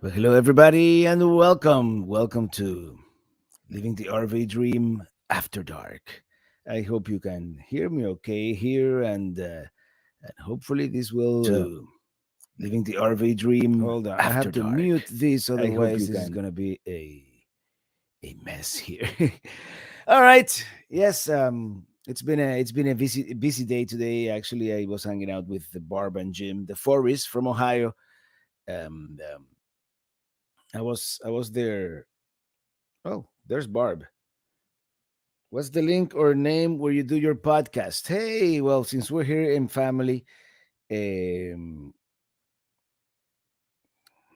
Well, hello, everybody, and welcome. Welcome to Living the RV Dream After Dark. I hope you can hear me okay here, and hopefully this will to Living the RV Dream Hold on, I After have to mute Dark. this, I hope otherwise you this is can gonna be a mess here. All right. Yes. It's been a busy day today. Actually, I was hanging out with the Barb and Jim, the Forest from Ohio. Um, um, I was there. Oh, there's Barb. What's the link or name where you do your podcast? Hey, well, since we're here in family, um,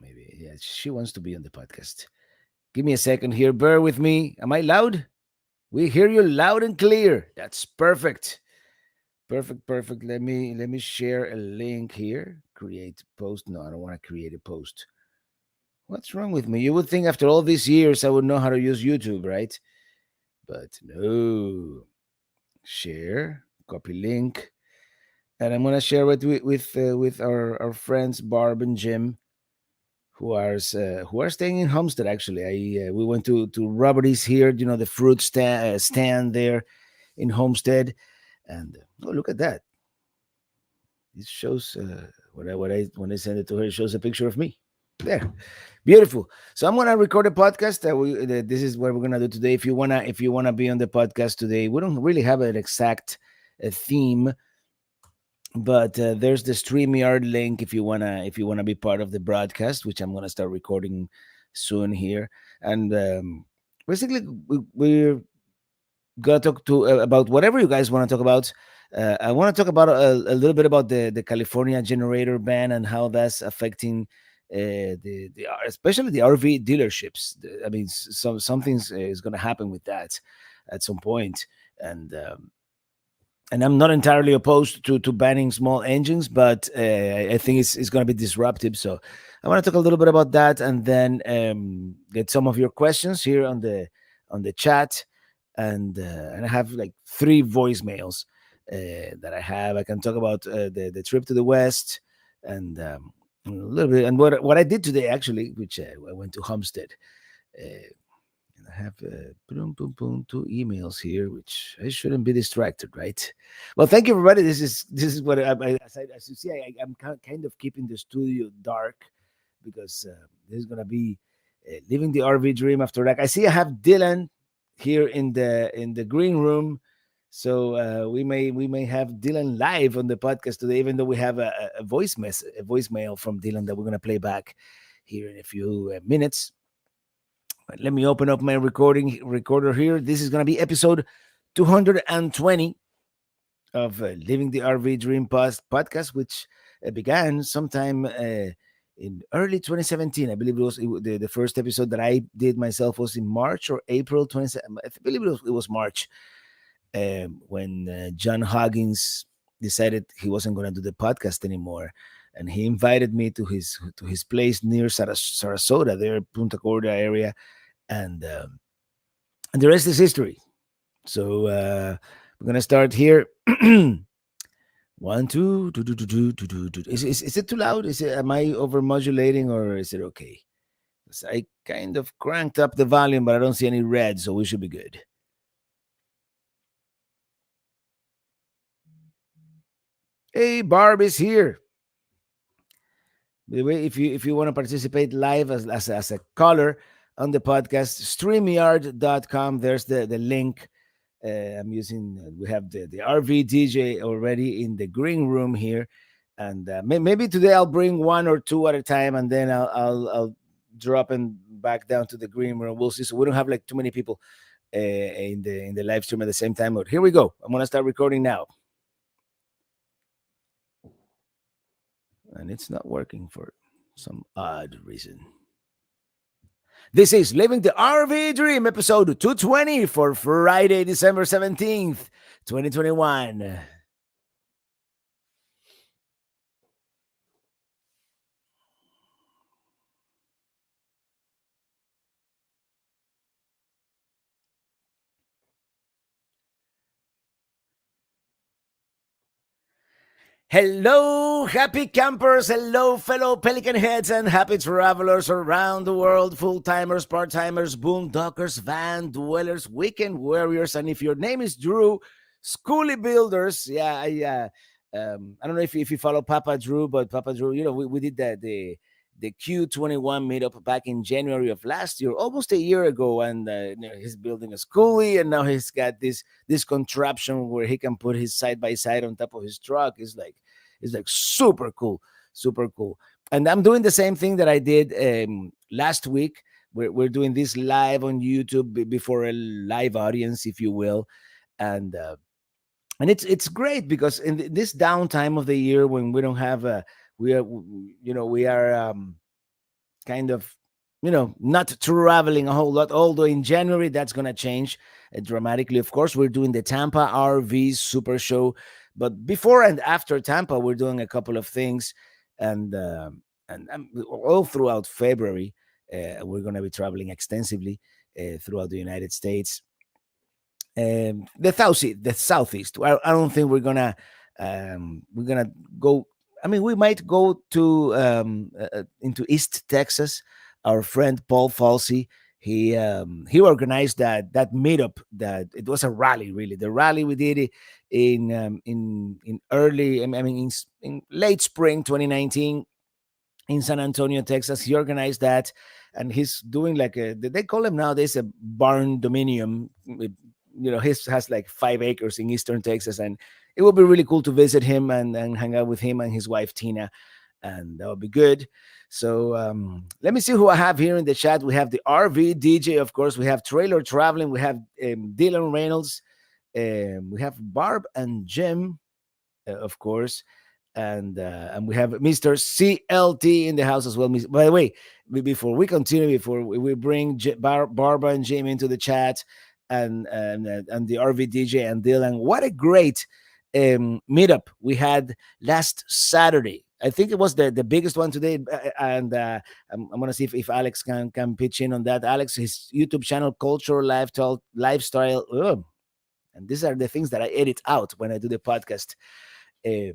maybe yeah, she wants to be on the podcast. Give me a second here. Bear with me. Am I loud? We hear you loud and clear. That's perfect. Perfect, perfect. Let me share a link here. Create post. No, I don't want to create a post. What's wrong with me? You would think after all these years I would know how to use YouTube, right? But no. Share, copy link, and I'm gonna share it with our friends Barb and Jim, who are staying in Homestead. Actually, I we went to Robert's here, the fruit stand there in Homestead, and oh, look at that! It shows what I when I send it to her, it shows a picture of me. There, beautiful. So I'm gonna record a podcast. This is what we're gonna do today. If you wanna be on the podcast today, we don't really have an exact theme, but there's the StreamYard link if you wanna be part of the broadcast, which I'm gonna start recording soon here. And basically, we're gonna talk about whatever you guys want to talk about. I want to talk about a little bit about the California generator ban and how that's affecting especially the RV dealerships. I mean, something's is going to happen with that at some point, and I'm not entirely opposed to banning small engines, but I think it's going to be disruptive. So I want to talk a little bit about that, and then get some of your questions here on the chat, and I have like three voicemails that I have. I can talk about the trip to the West, and a little bit, and what I did today actually, which I went to Homestead. Uh, and I have boom, boom, boom, two emails here, which I shouldn't be distracted, right? Well, thank you, everybody. This is what as you see, I'm kind of keeping the studio dark because this is gonna be living the RV dream after that. I see I have Dylan here in the green room. So we may have Dylan live on the podcast today, even though we have a voicemail from Dylan that we're gonna play back here in a few minutes. Let me open up my recording recorder here. This is going to be episode 220 of Living the RV Dream podcast, which began sometime in early 2017. I believe the first episode that I did myself was in March or April 27. I believe it was March, when John Hoggins decided he wasn't going to do the podcast anymore. And he invited me to his place near Sarasota, there, Punta Gorda area, and and the rest is history. So we're gonna start here. One, two, do, do, do, do, do, do, do. Is it too loud? Am I over modulating or is it okay? 'Cause I kind of cranked up the volume, but I don't see any red, so we should be good. Hey, Barb is here. By the way, if you want to participate live as a caller on the podcast, streamyard.com. There's the link. I'm using. We have the RV DJ already in the green room here, and maybe today I'll bring one or two at a time, and then I'll drop them back down to the green room. We'll see. So we don't have like too many people in the live stream at the same time. But here we go. I'm gonna start recording now, and it's not working for some odd reason. This is Living the RV Dream, episode 220 for Friday, December 17th, 2021. Hello, happy campers. Hello, fellow Pelican heads and happy travelers around the world. Full timers, part timers, boondockers, van dwellers, weekend warriors. And if your name is Drew, schoolie builders. Yeah, I don't know if you follow Papa Drew, but Papa Drew, we did the Q21 meetup back in January of last year, almost a year ago. And he's building a schoolie, and now he's got this contraption where he can put his side by side on top of his truck. It's like super cool, super cool. And I'm doing the same thing that I did last week. We're doing this live on YouTube before a live audience, if you will, and it's great because in this downtime of the year when we don't have we are kind of not traveling a whole lot, although in January that's going to change dramatically. Of course, we're doing the Tampa RV Super Show, but before and after Tampa we're doing a couple of things. And all throughout February we're going to be traveling extensively throughout the United States, the southeast. I don't think we're gonna go. I mean, we might go to into East Texas. Our friend Paul Falsey, he organized that meetup. That it was a rally, really. The rally we did it in early. I mean, in late spring 2019 in San Antonio, Texas. He organized that, and he's doing like they call him nowadays a barn dominium. His has like 5 acres in Eastern Texas, and it would be really cool to visit him and hang out with him and his wife Tina, and that would be good. So let me see who I have here in the chat. We have the RV DJ, of course. We have Trailer Traveling. We have Dylan Reynolds. We have Barb and Jim, of course, and we have Mr. CLT in the house as well. By the way, before we continue, before we bring Barbara and Jim into the chat, and the RV DJ and Dylan, what a great meetup we had last Saturday. I think it was the biggest one today, and I'm gonna see if Alex can pitch in on that. Alex, his YouTube channel, Culture Lifestyle. And these are the things that I edit out when I do the podcast. Uh,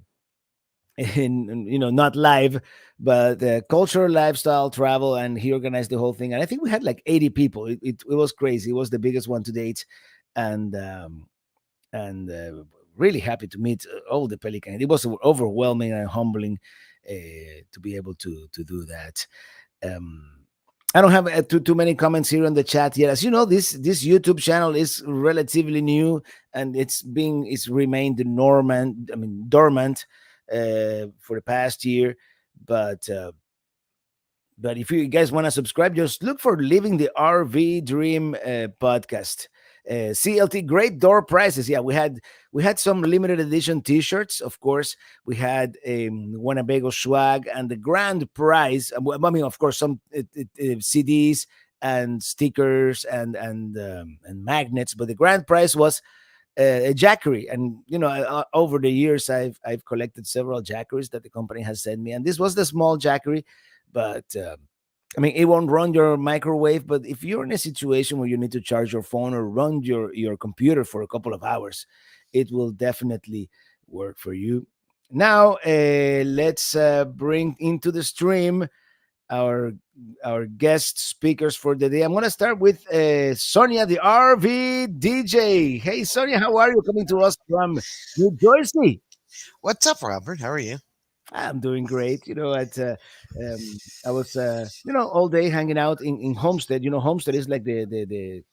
not live, but culture, lifestyle, travel, and he organized the whole thing. And I think we had like 80 people. It was crazy. It was the biggest one to date, and really happy to meet all the Pelicans. It was overwhelming and humbling to be able to do that. Um, I don't have too many comments here on the chat yet. As you know, this YouTube channel is relatively new, and it's remained dormant for the past year. But if you guys want to subscribe, just look for Living the RV Dream podcast. CLT, great door prices. Yeah, we had some limited edition T-shirts. Of course, we had Winnebago swag, and the grand prize. I mean, of course, some CDs and stickers and magnets. But the grand prize was a jackery. And over the years, I've collected several jackeries that the company has sent me, and this was the small jackery, but. I mean, it won't run your microwave, but if you're in a situation where you need to charge your phone or run your computer for a couple of hours, it will definitely work for you. Now, let's bring into the stream our our guest speakers for the day. I'm going to start with Sonia, the RV DJ. Hey, Sonia, how are you? Coming to us from New Jersey. What's up, Robert? How are you? I'm doing great. I was all day hanging out in Homestead. Homestead is like the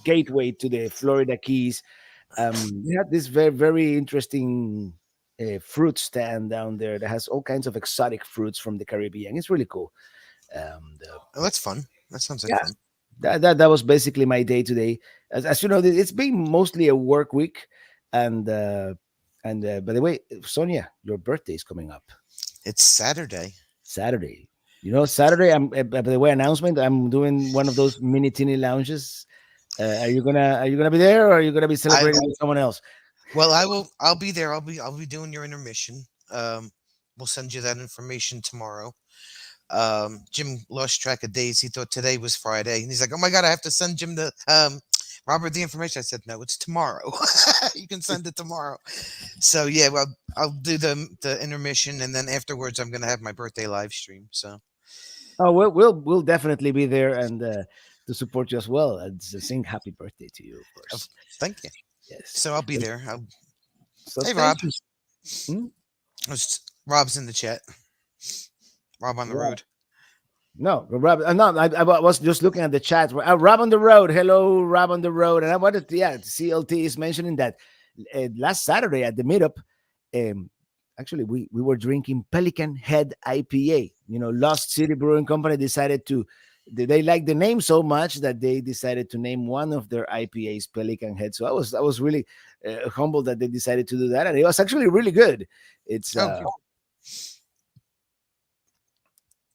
gateway to the Florida Keys. We had this very very interesting fruit stand down there that has all kinds of exotic fruits from the Caribbean. It's really cool. The Oh, that's fun. That sounds like Yeah, fun. that was basically my day today. As you know, it's been mostly a work week, and by the way, Sonia, your birthday is coming up It's Saturday. Saturday. Saturday. By the way, announcement. I'm doing one of those mini teeny lounges. Are you gonna be there, or are you gonna be I celebrating with someone else? well, I will. I'll be there. I'll be doing your intermission. We'll send you that information tomorrow. Jim lost track of days. He thought today was Friday, and he's like, "Oh my god, I have to send Jim the Robert the information." I said, "No, it's tomorrow. You can send it tomorrow." So yeah, well, I'll do the intermission, and then afterwards, I'm gonna have my birthday live stream. So Oh, we'll definitely be there and to support you as well and to sing happy birthday to you, of uh, course. thank you. Yes. So I'll be there. So Hey, thank Rob. you. Hmm? Rob's in the chat. Rob on the Rob. road. No, Rob. No, I was just looking at the chat. Rob on the road. Hello, Rob on the road. And I wanted to, yeah, CLT is mentioning that last Saturday at the meetup, um, actually, we were drinking Pelican Head IPA. Lost City Brewing Company decided to, they like the name so much that they decided to name one of their IPAs Pelican Head. So I was really humbled that they decided to do that. And it was actually really good. It's, Oh,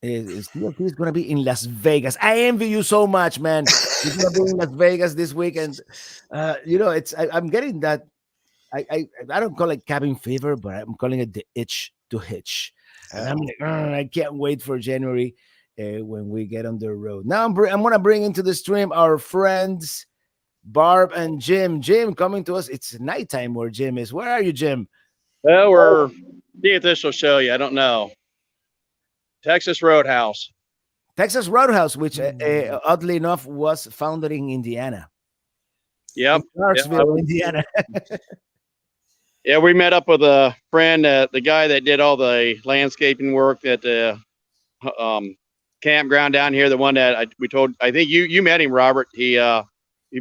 CLT is going to be in Las Vegas. I envy you so much, man. You're going to be in Las Vegas this weekend. I'm getting that. I don't call it cabin fever, but I'm calling it the itch to hitch. And I'm like, I can't wait for January when we get on the road. Now I'm going to bring into the stream our friends Barb and Jim. Jim coming to us. It's nighttime where Jim is. Where are you, Jim? Well, we're see if this will show you. I don't know. Texas Roadhouse. Texas Roadhouse, which oddly enough was founded in Indiana, in Yep. Clarksville, Indiana. Yeah, we met up with a friend, the guy that did all the landscaping work at the campground down here. The one that I think you met him, Robert. He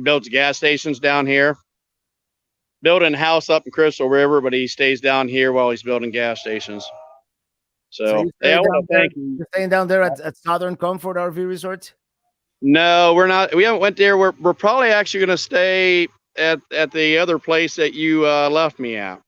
builds gas stations down here. Building a house up in Crystal River, but he stays down here while he's building gas stations. So you're I want to thank you. You're staying down there at Southern Comfort RV Resort? No, we're not. We haven't went there. We're probably actually going to stay at the other place that you left me at.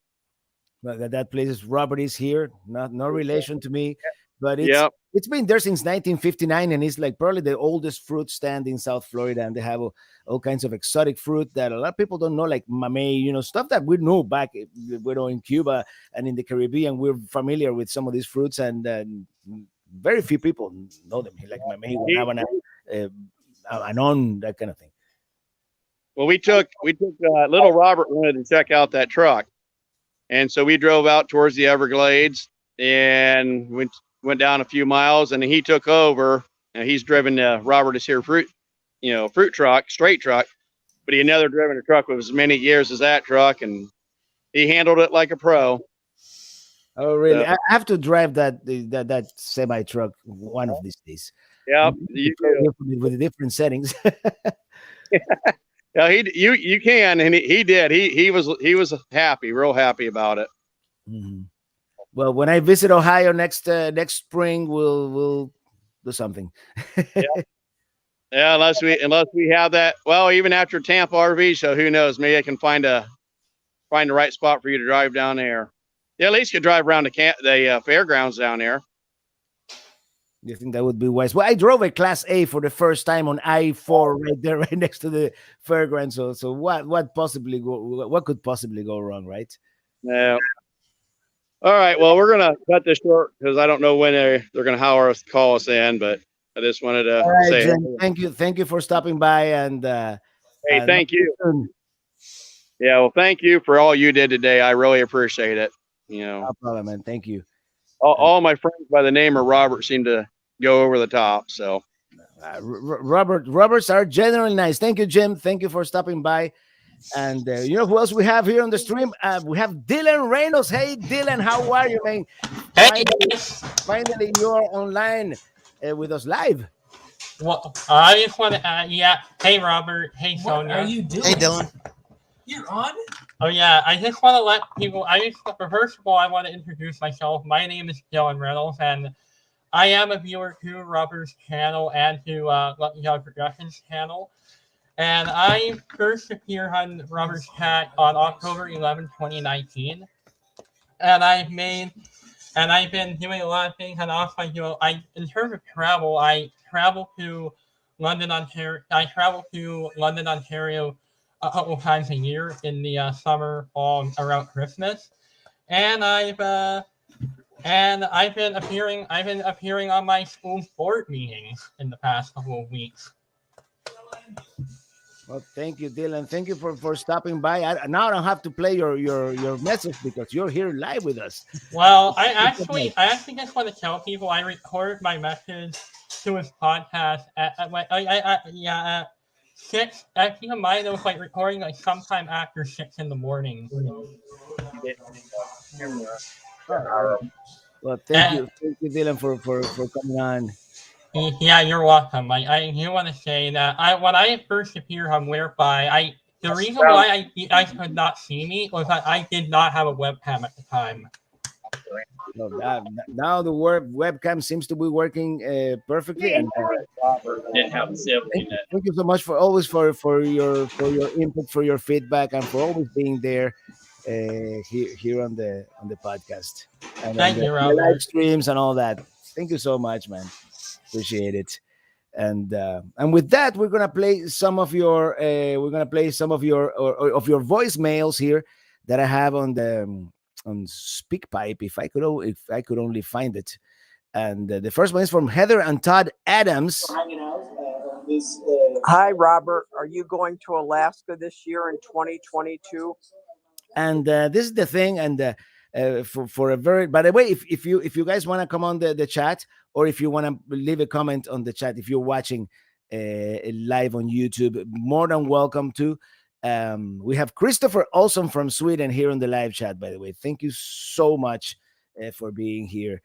But that place is Robert is here. No relation to me, but Yep. it's been there since 1959, and it's like probably the oldest fruit stand in South Florida. And they have all kinds of exotic fruit that a lot of people don't know, like mamey, stuff that we knew back, in Cuba and in the Caribbean. We're familiar with some of these fruits, and very few people know them, like mamey, guanabana, anon, that kind of thing. Well, we took little Robert wanted to check out that truck, and so we drove out towards the Everglades and went down a few miles, and he took over. And he's driven the Robert is here fruit truck, straight truck, but he had never driven a truck with as many years as that truck, and he handled it like a pro. Oh, really? I have to drive that semi truck one of these days. Yeah, with the different settings. Yeah, you can, and he did. He was happy, real happy about it. Mm-hmm. Well, when I visit Ohio next spring, we'll do something. Yeah, unless we have that. Well, even after Tampa RV show, who knows? Maybe I can find the right spot for you to drive down there. Yeah, at least you drive around the fairgrounds down there. You think that would be wise? Well, I drove a Class A for the first time on I-4 right there, right next to the fairgrounds. So what could possibly go wrong, right? Yeah. All right. Well, we're gonna cut this short because I don't know when they're gonna call us in, but I just wanted to say Jen, thank you for stopping by, and hey, thank you. Yeah, well, thank you for all you did today. I really appreciate it. No problem, man. Thank you. All my friends by the name of Robert seem to go over the top. So Roberts are generally nice. Thank you, Jim. Thank you for stopping by. And who else we have here on the stream? We have Dylan Reynolds. Hey, Dylan, how are you, man? Finally you're online with us live. Well, I just want to, yeah. Hey, Robert. Hey, Sonia. What are you doing? Hey, Dylan. You're on? Oh, yeah. I just want to let people, first of all, I want to introduce myself. My name is Dylan Reynolds, and I am a viewer to Robert's channel and to Lucky Dog Productions channel. And I first appeared on Robert's chat on October 11, 2019. And I've been doing a lot of things, and also in terms of travel, I travel to London, Ontario. I travel to London, Ontario a couple times a year in the summer, around Christmas. And I've And I've been appearing on my school's board meetings in the past couple of weeks. Well, thank you, Dylan. Thank you for stopping by. Now I don't have to play your message because you're here live with us. Well, I actually just want to tell people I recorded my message to his podcast at 6. Keep in mind, it was like recording like sometime after 6 in the morning. All right. Well, And thank you, Dylan, for coming on. yeah, you're welcome. I do want to say that when I first appeared on Whereby, the reason why you guys could not see me was that I did not have a webcam at the time. Well, now the webcam seems to be working perfectly, and Didn't have a sibling that thank you so much for always for your input, for your feedback, and for always being there here on the podcast and on Thank the, you, on the live Robert. streams and all that. Thank you so much, man. Appreciate it. And with that, we're gonna play some of your voicemails here that I have on SpeakPipe. If I could only find it. And the first one is from Heather and Todd Adams. Hi, Robert. Are you going to Alaska this year in 2022? And this is the thing. And for a very, by the way, if you guys want to come on the chat, or if you want to leave a comment on the chat, if you're watching live on YouTube, more than welcome to. We have Christopher Olson from Sweden here on the live chat. By the way, thank you so much for being here,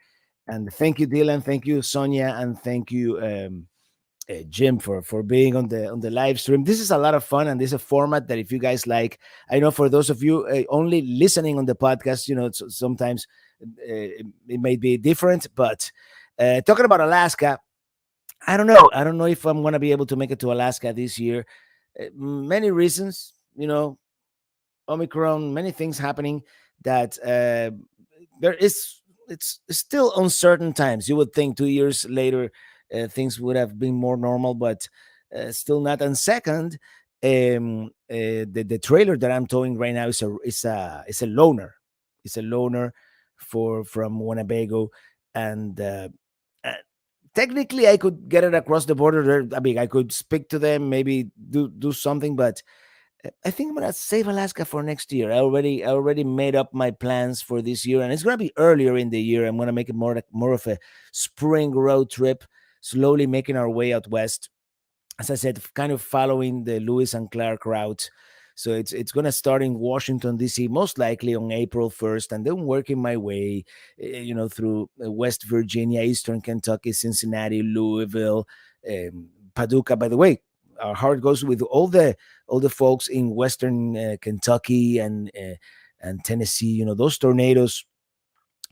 and thank you, Dylan. Thank you, Sonia, and thank you, Jim, for being on the live stream. This is a lot of fun, and this is a format that if you guys like, I know for those of you only listening on the podcast, sometimes it may be different, but talking about Alaska, I don't know. I don't know if I'm going to be able to make it to Alaska this year. Many reasons, Omicron, many things happening that there is. It's still uncertain times. You would think 2 years later things would have been more normal, but still not. And second, the trailer that I'm towing right now is a loaner. It's a loaner from Winnebago, and uh, technically I could get it across the border. I mean, I could speak to them, maybe do something, but I think I'm gonna save Alaska for next year. I already made up my plans for this year, and it's gonna be earlier in the year. I'm gonna make it more of a spring road trip, slowly making our way out west. As I said, kind of following the Lewis and Clark route. So it's gonna start in Washington D.C. most likely on April 1st, and then working my way, through West Virginia, Eastern Kentucky, Cincinnati, Louisville, Paducah. By the way, our heart goes with all the folks in Western Kentucky and Tennessee. Those tornadoes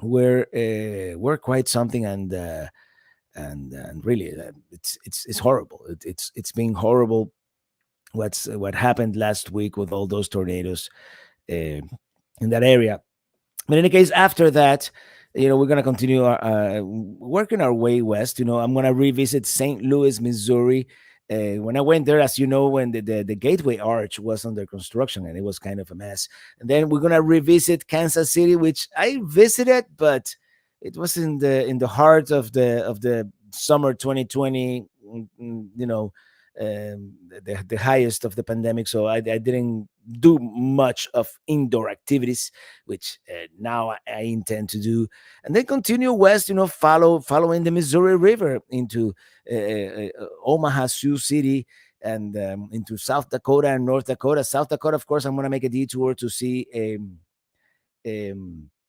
were quite something, and really, it's horrible. It's been horrible. What happened last week with all those tornadoes in that area. But in any case, after that, we're gonna continue working our way west. I'm gonna revisit St. Louis, Missouri. When I went there, as you know, when the Gateway Arch was under construction and it was kind of a mess. And then we're gonna revisit Kansas City, which I visited, but it was in the heart of the summer 2020. The highest of the pandemic, so I didn't do much of indoor activities, which now I intend to do, and then continue west. Following the Missouri River into Omaha, Sioux City, and into South Dakota and North Dakota. South Dakota, of course, I'm going to make a detour to see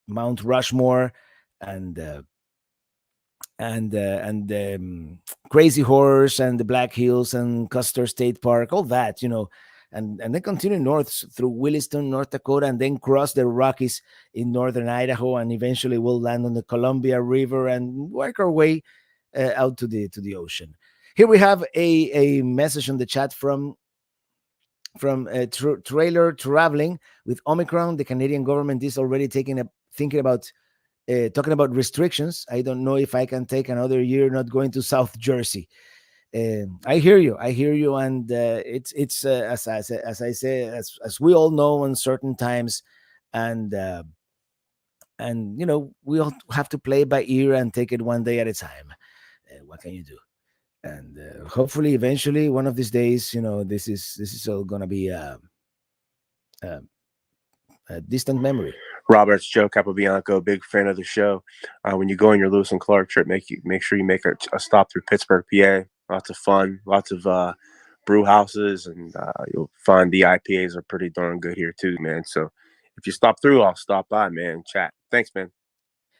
Mount Rushmore and Crazy Horse and the Black Hills and Custer State Park, all that, and then continue north through Williston, North Dakota, and then cross the Rockies in northern Idaho, and eventually we'll land on the Columbia River and work our way out to the ocean. Here we have a message on the chat from trailer traveling with Omicron. The Canadian government is already thinking about talking about restrictions. I don't know if I can take another year not going to South Jersey. I hear you, and it's as I say, as we all know, uncertain times, and and we all have to play by ear and take it one day at a time. What can you do? And hopefully, eventually, one of these days, this is all gonna be a, a distant memory. Roberts, Joe Capobianco, big fan of the show. When you go on your Lewis and Clark trip, make sure you make a stop through Pittsburgh, PA. Lots of fun, lots of brew houses, and you'll find the IPAs are pretty darn good here too, man. So if you stop through, I'll stop by, man. Chat. Thanks, man.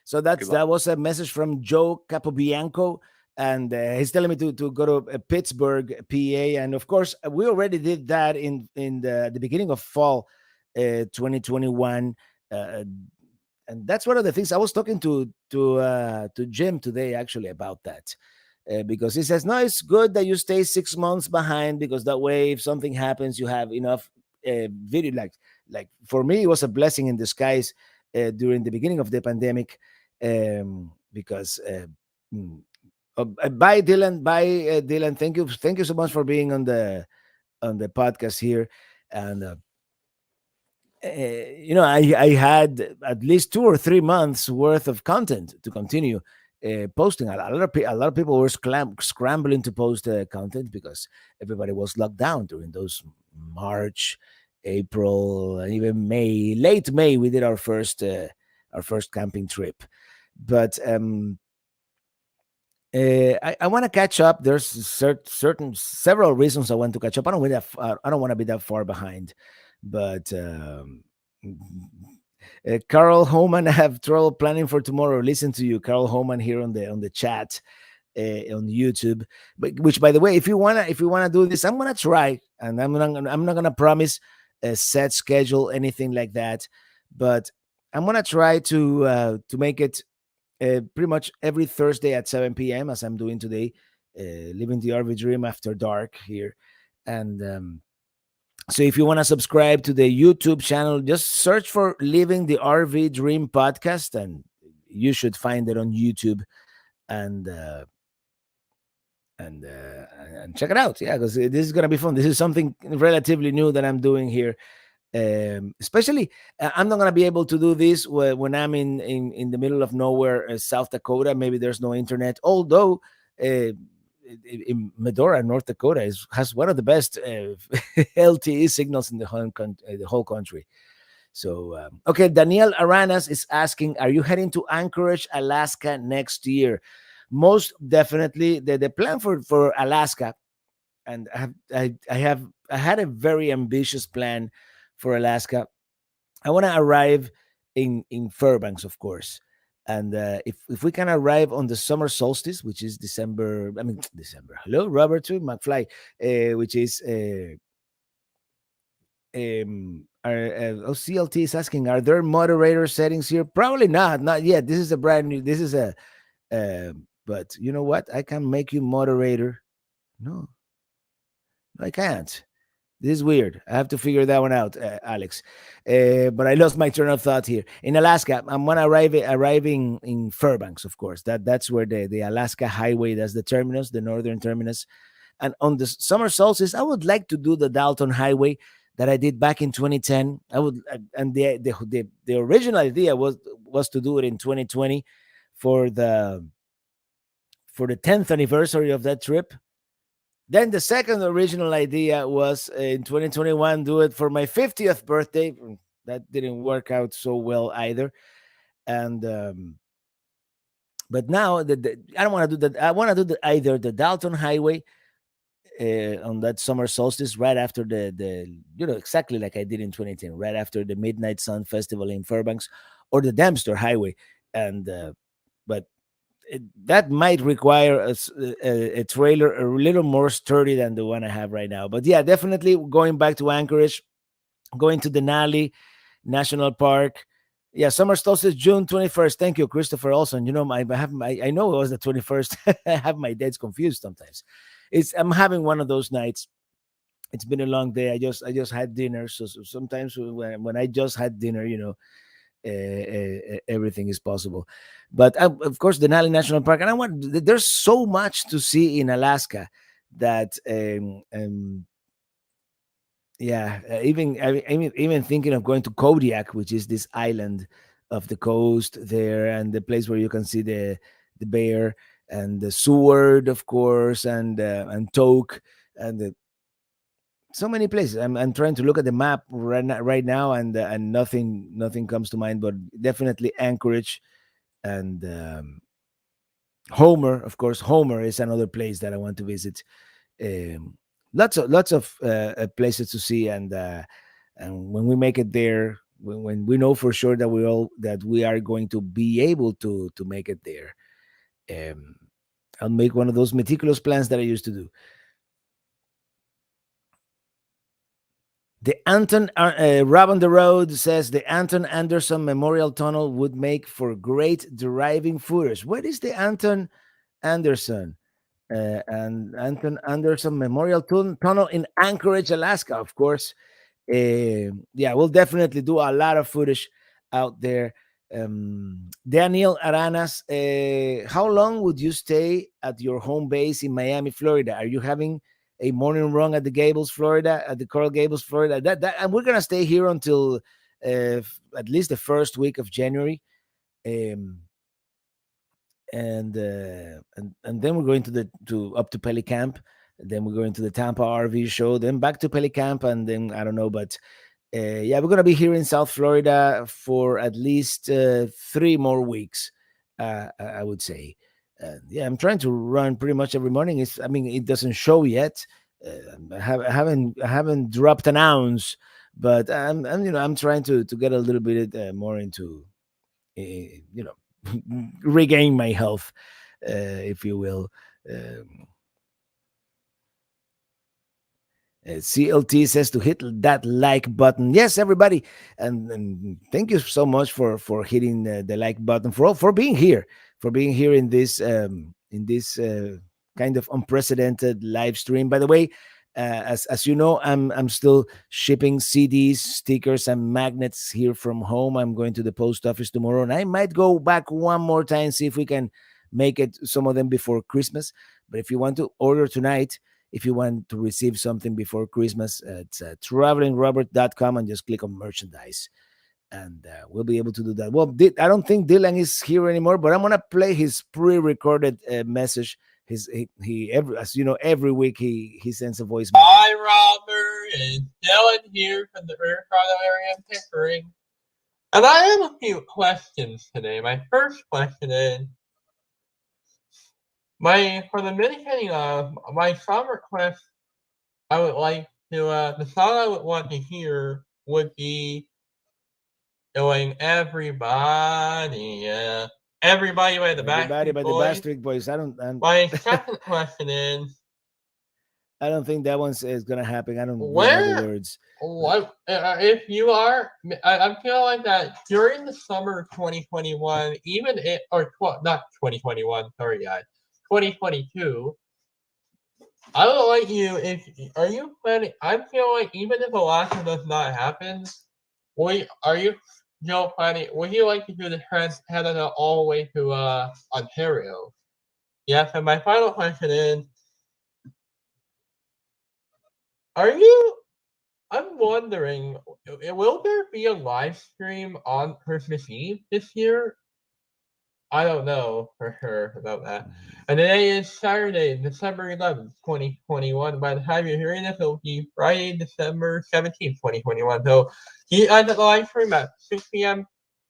So Good luck. that was a message from Joe Capobianco, and he's telling me to go to Pittsburgh, PA, and of course we already did that in the beginning of fall, 2021, uh, and that's one of the things I was talking to Jim today actually about that. Because he says no, it's good that you stay 6 months behind, because that way if something happens you have enough video. Like for me it was a blessing in disguise during the beginning of the pandemic, because mm, bye Dylan, bye Dylan, thank you so much for being on the podcast here. And I had at least 2 or 3 months worth of content to continue posting. A lot of people were scrambling to post content because everybody was locked down during those March, April, and even May. Late May, we did our first camping trip. But I want to catch up. There's certain several reasons I want to catch up. I don't want to be that far behind, but Carl Homan, I have trouble planning for tomorrow. Listen to you, Carl Homan, here on the chat on YouTube. But which, by the way, if you wanna do this, I'm gonna try, and I'm not gonna promise a set schedule, anything like that, but I'm gonna try to make it pretty much every Thursday at 7 p.m. as I'm doing today, living the RV dream after dark here. And so if you want to subscribe to the YouTube channel, just search for Living the RV Dream podcast, and you should find it on YouTube. And and check it out. Yeah, because this is gonna be fun. This is something relatively new that I'm doing here. Especially, I'm not gonna be able to do this when I'm in the middle of nowhere, South Dakota. Maybe there's no internet. Although in Medora, North Dakota, has one of the best LTE signals in the whole country. So, okay, Daniel Aranas is asking, are you heading to Anchorage, Alaska next year? Most definitely. The plan for Alaska, and I had a very ambitious plan for Alaska. I want to arrive in Fairbanks, of course, and if we can arrive on the summer solstice, which is December. I mean December. Hello, Robert too, McFly, which is CLT is asking, are there moderator settings here? Probably not, not yet. This is a brand new. This is a. But you know what? I can make you moderator. No, I can't. This is weird. I have to figure that one out, Alex. But I lost my train of thought here. In Alaska, I'm gonna arriving in Fairbanks, of course. That's where the Alaska Highway. That's the terminus, the northern terminus. And on the summer solstice, I would like to do the Dalton Highway that I did back in 2010. I would, and the original idea was to do it in 2020 for the 10th anniversary of that trip. Then the second original idea was in 2021, do it for my 50th birthday. That didn't work out so well either. And but now I don't want to do that. I want to do either the Dalton Highway on that summer solstice, right after the exactly like I did in 2010, right after the Midnight Sun Festival in Fairbanks, or the Dempster Highway. And but that might require a trailer a little more sturdy than the one I have right now. But yeah, definitely going back to Anchorage, going to Denali National Park. Yeah, summer solstice, June 21st. Thank you, Christopher Olson. I know it was the 21st. I have my dates confused sometimes. I'm having one of those nights. It's been a long day. I just had dinner. So sometimes when I just had dinner, everything is possible. But of course, Denali National Park, and there's so much to see in Alaska that yeah, even thinking of going to Kodiak, which is this island of the coast there, and the place where you can see the bear, and the Seward, of course, and Toke, and so many places. I'm trying to look at the map right now, and nothing comes to mind, but definitely Anchorage and Homer. Of course, Homer is another place that I want to visit. Um, lots of places to see, and when we make it there, when we know for sure that we are going to be able to make it there, um, I'll make one of those meticulous plans that I used to do. The Rob on the Road says the Anton Anderson Memorial Tunnel would make for great driving footage. What is the Anton Anderson? And Anton Anderson Memorial Tunnel in Anchorage, Alaska, of course. Yeah, we'll definitely do a lot of footage out there. Daniel Aranas, how long would you stay at your home base in Miami, Florida? Are you having a morning run at the Gables, Florida, at the Coral Gables, Florida? And we're gonna stay here until at least the first week of January. Um, and then we're going to up to Pelicamp. Then we're going to the Tampa RV show. Then back to Pelicamp, and then I don't know, but yeah, we're gonna be here in South Florida for at least 3 more weeks. I would say. Yeah, I'm trying to run pretty much every morning. I mean, it doesn't show yet. I haven't dropped an ounce, but I'm trying to get a little bit more into you know regain my health, if you will. Um, CLT says to hit that like button. Yes, everybody, and thank you so much for hitting the like button, for being here, in this kind of unprecedented live stream. By the way, as you know, I'm still shipping CDs, stickers, and magnets here from home. I'm going to the post office tomorrow, and I might go back one more time, see if we can make it some of them before Christmas. But if you want to order tonight, if you want to receive something before Christmas, it's travelingrobert.com, and just click on merchandise, and we'll be able to do that. Well, I don't think Dylan is here anymore, but I'm gonna play his pre-recorded message. As you know, every week he sends a voicemail. Hi, Robert. It's Dylan here from the Colorado area of Pickering. And I have a few questions today. My first question is, for the mini my song request, I would like to, the song I would want to hear would be going everybody by the Everybody by the Boys. Backstreet Boys. My second question is, I don't think that is gonna happen. I don't really know where, the words. what, if you are, I feel like that during the summer of 2021, not 2021, sorry guys, 2022, I would like you, are you planning, I feel like even if Alaska does not happen, are you still planning, would you like to do the Trans-Canada all the way to Ontario? Yes, and my final question is, I'm wondering, will there be a live stream on Christmas Eve this year? I don't know for sure about that. And today is Saturday, December 11th, 2021. By the time you're hearing this, it'll be Friday, December 17th, 2021. So he ends the live stream at 6 p.m.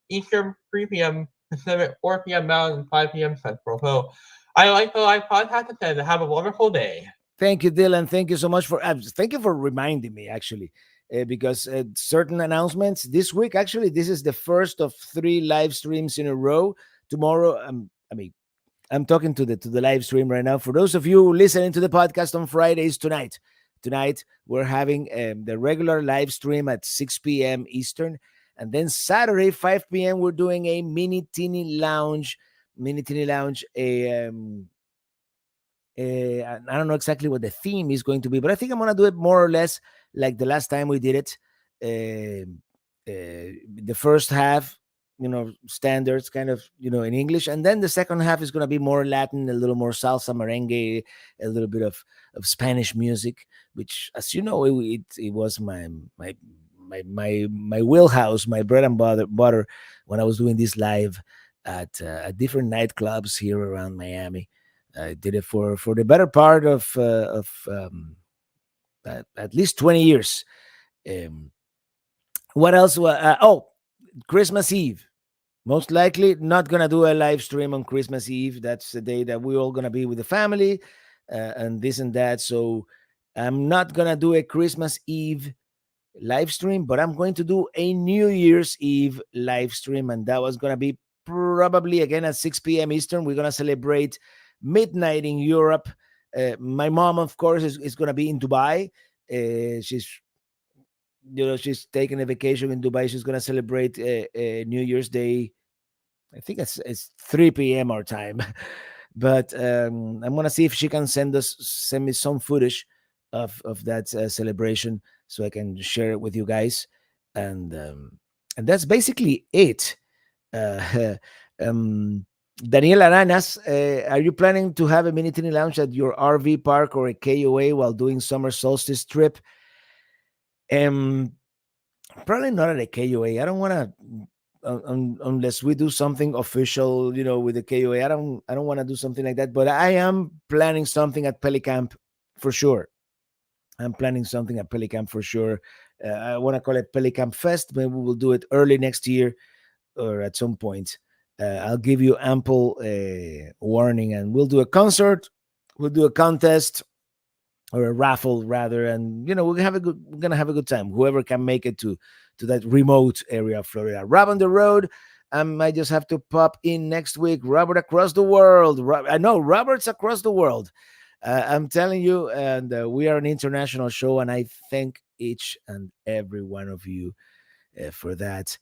Eastern, 3 p.m. Pacific, 4 p.m. Mountain, 5 p.m. Central. So I like the live podcast and have a wonderful day. Thank you, Dylan. Thank you so much thank you for reminding me, actually, because certain announcements this week. Actually, this is the first of 3 live streams in a row. Tomorrow, I'm talking to the live stream right now. For those of you listening to the podcast on Fridays, tonight we're having the regular live stream at 6 p.m. Eastern, and then Saturday 5 p.m. we're doing a mini teeny lounge, a I don't know exactly what the theme is going to be, but I think I'm going to do it more or less like the last time we did it. The first half, standards kind of, in English. And then the second half is going to be more Latin, a little more salsa, merengue, a little bit of Spanish music, which, as you know, it was my wheelhouse, my bread and butter when I was doing this live at different nightclubs here around Miami. I did it for the better part of at least 20 years. Um, what else? Oh, Christmas Eve. Most likely not gonna do a live stream on Christmas Eve. That's the day that we're all gonna be with the family and this and that. So I'm not gonna do a Christmas Eve live stream, but I'm going to do a New Year's Eve live stream, and that was gonna be probably again at 6 p.m. Eastern. We're gonna celebrate midnight in Europe. My mom, of course, is gonna be in Dubai. She's she's taking a vacation in Dubai. She's gonna celebrate New Year's Day. I think it's 3 p.m. our time, but I'm gonna see if she can send me some footage of that celebration so I can share it with you guys, and that's basically it. Uh, um, Daniel Aranas, are you planning to have a mini tiny lounge at your RV park or a KOA while doing summer solstice trip? Um, Probably not at a KOA. I don't want to unless we do something official, with the KOA. I don't want to do something like that. But I am planning something at Pelicamp for sure. I'm planning something at Pelicamp for sure. I want to call it Pelicamp Fest. Maybe we'll do it early next year or at some point. I'll give you ample warning, and we'll do a concert. We'll do a contest or a raffle rather, and we're gonna have a good time. Whoever can make it to that remote area of Florida. Rob on the road. I might just have to pop in next week. Robert across the world. I know Robert's across the world. I'm telling you, and we are an international show, and I thank each and every one of you for that.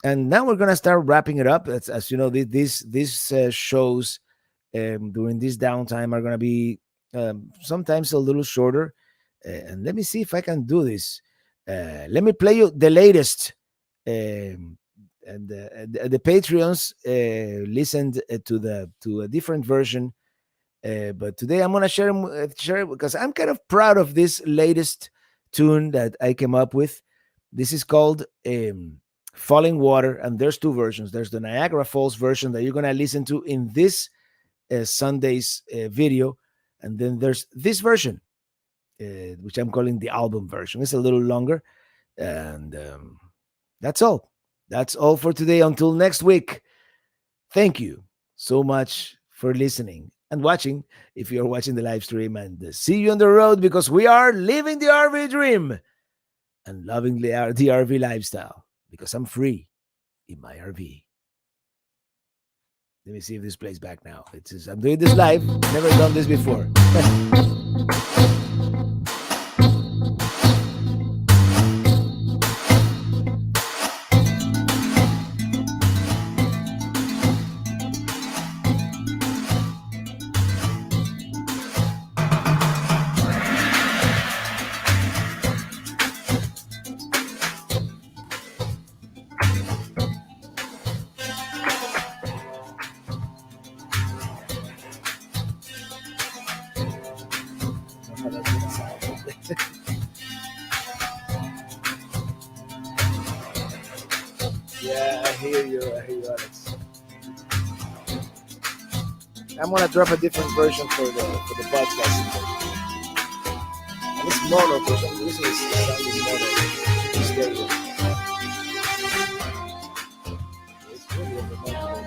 And now we're gonna start wrapping it up. As you know, these shows during this downtime are gonna be sometimes a little shorter. And let me see if I can do this. Let me play you the latest. And the Patreons listened to a different version, but today I'm gonna share it because I'm kind of proud of this latest tune that I came up with. This is called "Falling Water," and there's two versions. There's the Niagara Falls version that you're gonna listen to in this Sunday's video, and then there's this version, which I'm calling the album version. It's a little longer, and that's all. That's all for today. Until next week, thank you so much for listening and watching if you're watching the live stream, and see you on the road because we are living the RV dream and loving the RV lifestyle because I'm free in my RV. Let me see if this plays back now. I'm doing this live. Never done this before. Yeah, I hear you, Alex. I'm gonna drop a different version for the podcast. And it's mono for some reason. It's sounding mono. Stereo. It's really on the mono.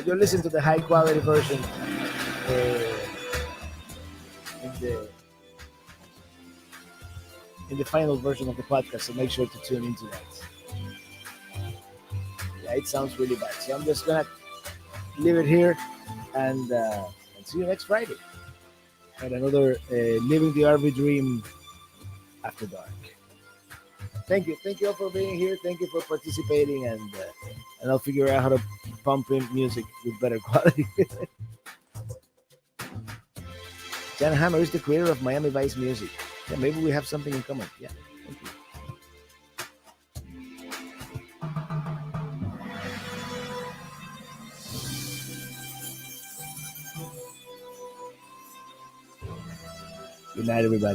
You'll listen to the high quality version in the final version of the podcast. So make sure to tune into that. Yeah, it sounds really bad. So I'm just gonna leave it here and see you next Friday at another Living the RV Dream After Dark. Thank you all for being here. Thank you for participating, and I'll figure out how to pump in music with better quality. Jan Hammer is the creator of Miami Vice Music. Yeah, maybe we have something in common. Yeah, thank you. Good night, everybody.